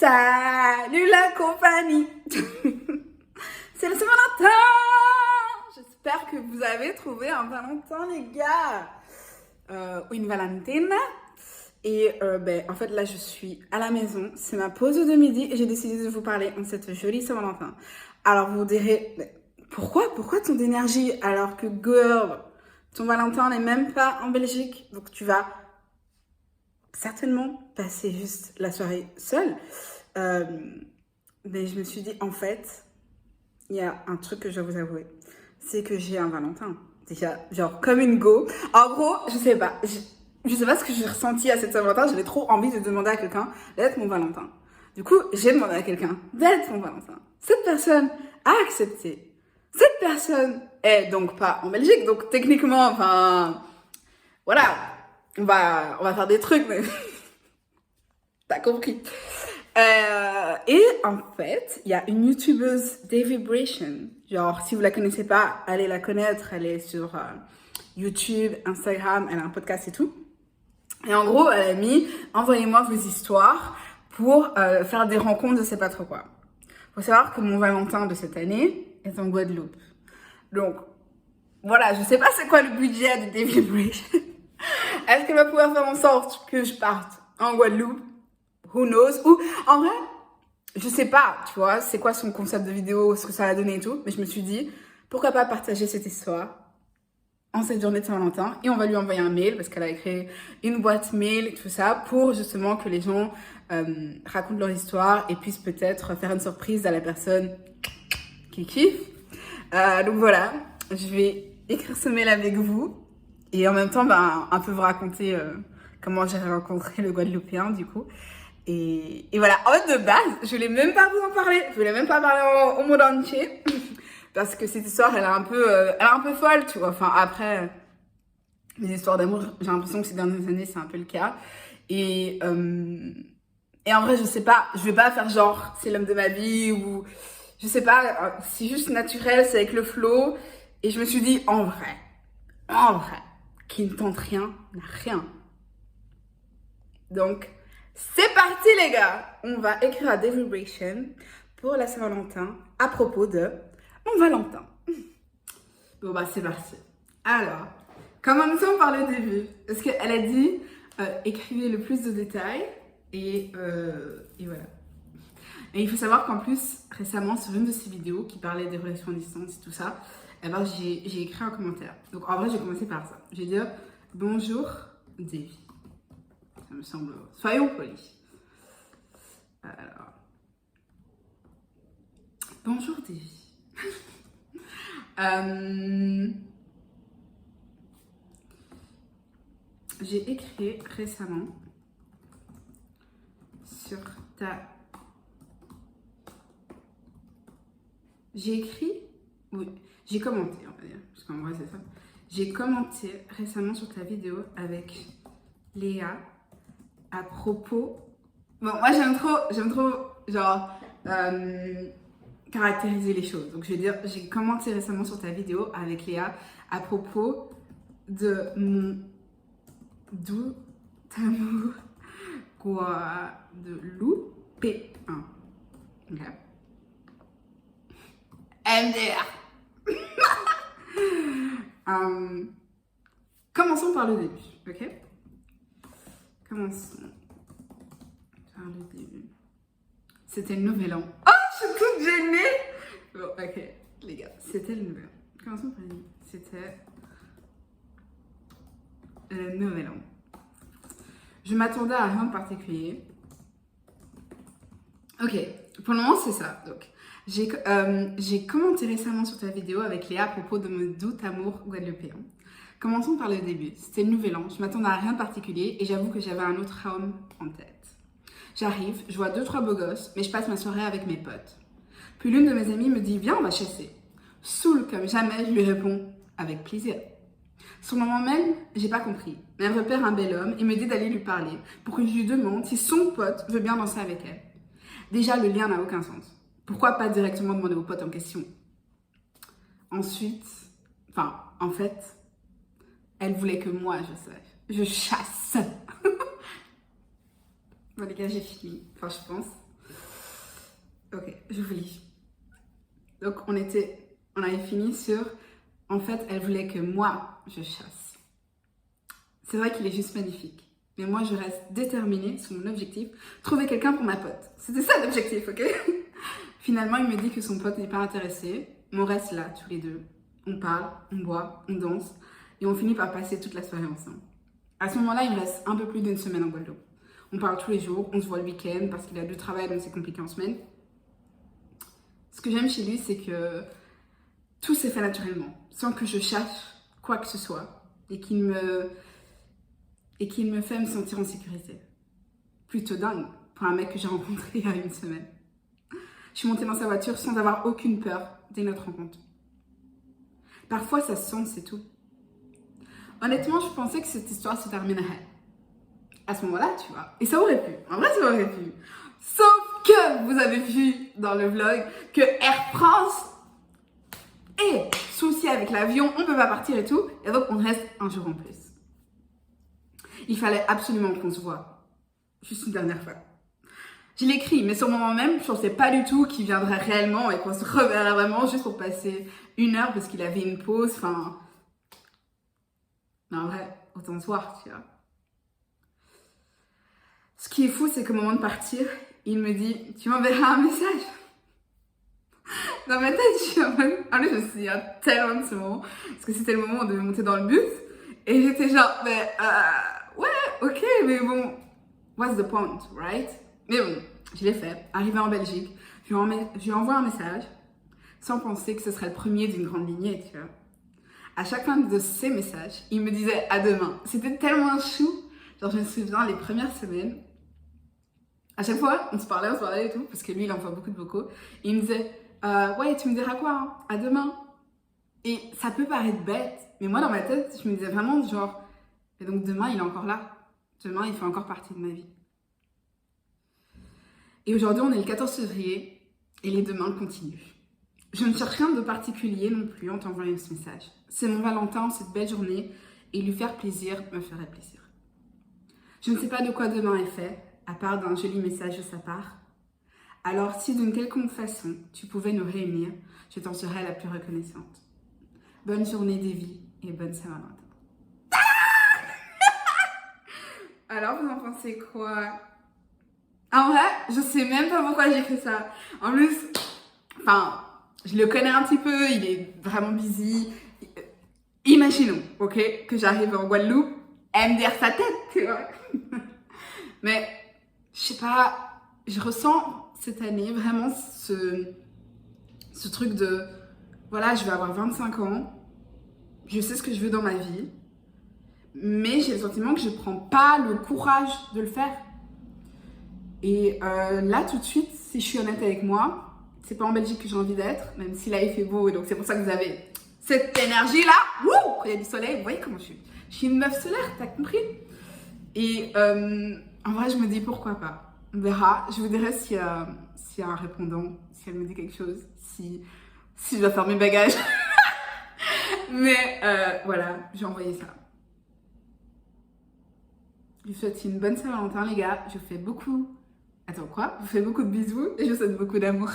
Salut la compagnie. C'est le Saint-Valentin. J'espère que vous avez trouvé un Valentin, les gars. Ou une Valentine. Et en fait, là, je suis à la maison. C'est ma pause de midi et j'ai décidé de vous parler en cette jolie Saint-Valentin. Alors, vous direz, mais pourquoi ton d'énergie alors que, girl, ton Valentin n'est même pas en Belgique. Donc, tu vas certainement passer juste la soirée seule. Mais je me suis dit, en fait, il y a un truc que je dois vous avouer. C'est que j'ai un Valentin. Déjà, genre, comme une go. En gros, je sais pas. Je sais pas ce que j'ai ressenti à cette Saint-Valentin. J'avais trop envie de demander à quelqu'un d'être mon Valentin. Du coup, j'ai demandé à quelqu'un d'être mon Valentin. Cette personne a accepté. Cette personne est donc pas en Belgique. Donc, techniquement, enfin, voilà. On va faire des trucs, mais t'as compris. Et en fait, il y a une youtubeuse, Day Vibration. Genre, si vous la connaissez pas, allez la connaître. Elle est sur YouTube, Instagram, elle a un podcast et tout. Et en gros, elle a mis « Envoyez-moi vos histoires pour faire des rencontres de je sais pas trop quoi ». Faut savoir que mon Valentin de cette année est en Guadeloupe. Donc, voilà, je sais pas c'est quoi le budget de Day Vibration. Est-ce qu'elle va pouvoir faire en sorte que je parte en Guadeloupe? Who knows? Ou, en vrai, je sais pas, tu vois, c'est quoi son concept de vidéo, ce que ça va donner et tout. Mais je me suis dit, pourquoi pas partager cette histoire en cette journée de Saint-Valentin. Et on va lui envoyer un mail, parce qu'elle a créé une boîte mail et tout ça, pour justement que les gens racontent leur histoire et puissent peut-être faire une surprise à la personne qui kiffe. Donc voilà, je vais écrire ce mail avec vous. Et en même temps, un peu vous raconter comment j'ai rencontré le Guadeloupéen, du coup. Et voilà, en fait, de base, je voulais même pas vous en parler. Je voulais même pas parler au monde entier. Parce que cette histoire, elle est un peu folle, tu vois. Enfin, après, les histoires d'amour, j'ai l'impression que ces dernières années, c'est un peu le cas. Et en vrai, je sais pas, je vais pas faire genre, c'est l'homme de ma vie, ou je sais pas, c'est juste naturel, c'est avec le flow. Et je me suis dit, en vrai, qui ne tente rien, n'a rien. Donc, c'est parti les gars. On va écrire à Day Vibration pour la Saint-Valentin à propos de mon Valentin. Bon c'est parti. Alors, commençons par le début. Parce qu'elle a dit, écrivez le plus de détails. Et voilà. Et il faut savoir qu'en plus, récemment, sur une de ces vidéos qui parlait des relations à distance et tout ça, j'ai écrit un commentaire. Donc en vrai, j'ai commencé par ça. J'ai dit bonjour Davy. Ça me semble. Soyons polis. Alors. Bonjour Davy. J'ai écrit récemment sur ta. Oui, j'ai commenté, on va dire, parce qu'en vrai c'est ça. J'ai commenté récemment sur ta vidéo avec Léa à propos. Bon, moi j'aime trop, genre, caractériser les choses. Donc je vais dire, j'ai commenté récemment sur ta vidéo avec Léa à propos de mon doux amour guadeloupéen. Ok. MDR. Commençons par le début, ok? Commençons par le début. C'était le nouvel an. Oh, je suis toute gênée! Bon, ok, les gars, c'était le nouvel an. Commençons par le début. C'était le nouvel an. Je m'attendais à rien de particulier. Ok, pour le moment, c'est ça. Donc, j'ai commenté récemment sur ta vidéo avec Léa à propos de mon doux amour guadeloupéen. Commençons par le début. C'était le nouvel an, je m'attendais à rien de particulier et j'avoue que j'avais un autre homme en tête. J'arrive, je vois 2-3 beaux gosses, mais je passe ma soirée avec mes potes. Puis l'une de mes amies me dit « Viens, on va chasser ». Saoule comme jamais, je lui réponds « Avec plaisir ». Sur le moment même, j'ai pas compris, mais elle repère un bel homme et me dit d'aller lui parler pour que je lui demande si son pote veut bien danser avec elle. Déjà, le lien n'a aucun sens. Pourquoi pas directement demander au pote en question? Ensuite, en fait, elle voulait que moi, je chasse. Bon les gars, j'ai fini, je pense. Ok, je vous lis. Donc on avait fini sur, en fait, elle voulait que moi, je chasse. C'est vrai qu'il est juste magnifique. Mais moi, je reste déterminée sur mon objectif, trouver quelqu'un pour ma pote. C'était ça l'objectif, ok? Finalement, il me dit que son pote n'est pas intéressé. Mais on reste là, tous les deux. On parle, on boit, on danse. Et on finit par passer toute la soirée ensemble. À ce moment-là, il me reste un peu plus d'une semaine en Guadeloupe. On parle tous les jours, on se voit le week-end parce qu'il a du travail, donc c'est compliqué en semaine. Ce que j'aime chez lui, c'est que tout s'est fait naturellement, sans que je cherche quoi que ce soit. Et qu'il me fait me sentir en sécurité. Plutôt dingue pour un mec que j'ai rencontré il y a une semaine. Je suis montée dans sa voiture sans avoir aucune peur dès notre rencontre. Parfois, ça se sent, c'est tout. Honnêtement, je pensais que cette histoire se terminerait à ce moment-là, tu vois. Et ça aurait pu. En vrai, ça aurait pu. Sauf que vous avez vu dans le vlog que Air France est souci avec l'avion, on ne peut pas partir et tout. Et donc, on reste un jour en plus. Il fallait absolument qu'on se voit. Juste une dernière fois. Je l'ai écrit, mais sur le moment même, je ne pensais pas du tout qu'il viendrait réellement et qu'on se reverrait vraiment juste pour passer 1 heure parce qu'il avait une pause. Enfin, mais en vrai, autant se voir, tu vois. Ce qui est fou, c'est qu'au moment de partir, il me dit, tu m'enverras un message. Dans ma tête, je suis en mode, ah oui, je me souviens tellement de ce moment, parce que c'était le moment où on devait monter dans le bus, et j'étais genre, mais ouais, ok, mais bon, what's the point, right? Mais bon, je l'ai fait. Arrivé en Belgique, je lui envoie un message, sans penser que ce serait le premier d'une grande lignée, tu vois. À chacun de ces messages, il me disait à demain. C'était tellement chou. Genre, je me souviens, les premières semaines, à chaque fois, on se parlait et tout, parce que lui, il envoie beaucoup de vocaux. Et il me disait, ouais, tu me diras quoi, hein, à demain. Et ça peut paraître bête, mais moi, dans ma tête, je me disais vraiment, genre, et donc demain, il est encore là. Demain, il fait encore partie de ma vie. Et aujourd'hui, on est le 14 février, et les demain continuent. Je ne cherche rien de particulier non plus en t'envoyant ce message. C'est mon Valentin, cette belle journée, et lui faire plaisir me ferait plaisir. Je ne sais pas de quoi demain est fait, à part d'un joli message de sa part. Alors, si d'une quelconque façon, tu pouvais nous réunir, je t'en serais la plus reconnaissante. Bonne journée Davy et bonne Saint-Valentin. Alors, vous en pensez quoi? En vrai, je sais même pas pourquoi j'ai fait ça. En plus, enfin, je le connais un petit peu, il est vraiment busy. Imaginons, ok, que j'arrive en Guadeloupe, elle me dire sa tête, tu vois. Mais, je sais pas, je ressens cette année vraiment ce truc de, voilà, je vais avoir 25 ans, je sais ce que je veux dans ma vie, mais j'ai le sentiment que je prends pas le courage de le faire. Et là, tout de suite, si je suis honnête avec moi, c'est pas en Belgique que j'ai envie d'être, même si là il fait beau, et donc c'est pour ça que vous avez cette énergie-là. Wouh, quand il y a du soleil, vous voyez comment je suis. Je suis une meuf solaire, t'as compris? Et en vrai, je me dis pourquoi pas. On verra. Je vous dirai s'il y a un répondant, si elle me dit quelque chose, si je dois faire mes bagages. Mais voilà, j'ai envoyé ça. Je vous souhaite une bonne Saint-Valentin, les gars. Je vous fais beaucoup... Attends, quoi? Je vous fais beaucoup de bisous et je vous souhaite beaucoup d'amour.